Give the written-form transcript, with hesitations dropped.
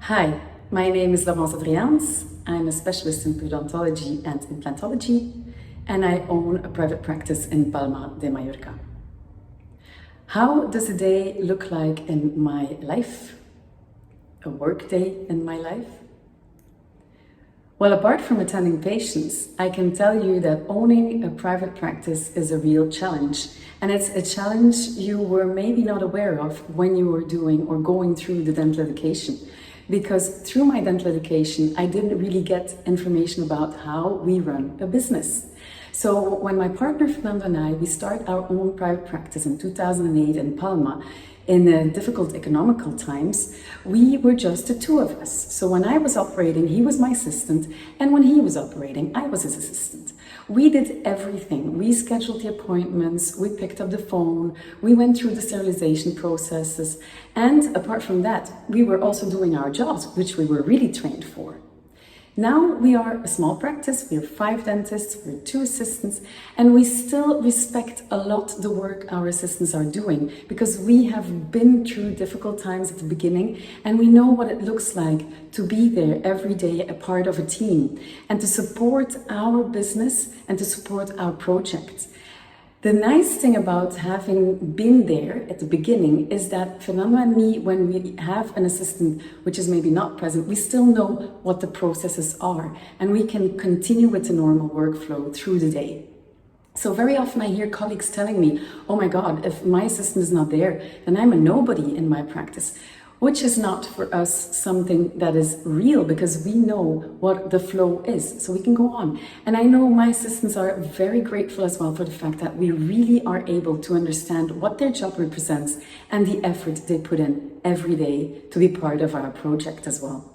Hi, my name is Laurence Adriaens. I'm a specialist in periodontology and implantology, and I own a private practice in Palma de Mallorca. How does a day look like in my life? A work day in my life? Well, apart from attending patients, I can tell you that owning a private practice is a real challenge. And it's a challenge you were maybe not aware of when you were doing or going through the dental education. Because through my dental education, I didn't really get information about how we run a business. So when my partner Fernando and I, we start our own private practice in 2008 in Palma, in difficult economical times, we were just the two of us. So when I was operating, he was my assistant, and when he was operating, I was his assistant. We did everything. We scheduled the appointments, we picked up the phone, we went through the sterilization processes, and apart from that, we were also doing our jobs, which we were really trained for. Now we are a small practice, we're 5 dentists, we're 2 assistants, and we still respect a lot the work our assistants are doing because we have been through difficult times at the beginning and we know what it looks like to be there every day, a part of a team, and to support our business and to support our project. The nice thing about having been there at the beginning is that Fernando and me, when we have an assistant which is maybe not present, we still know what the processes are and we can continue with the normal workflow through the day. So very often I hear colleagues telling me, oh my God, if my assistant is not there, then I'm a nobody in my practice. Which is not for us something that is real because we know what the flow is, so we can go on. And I know my assistants are very grateful as well for the fact that we really are able to understand what their job represents and the effort they put in every day to be part of our project as well.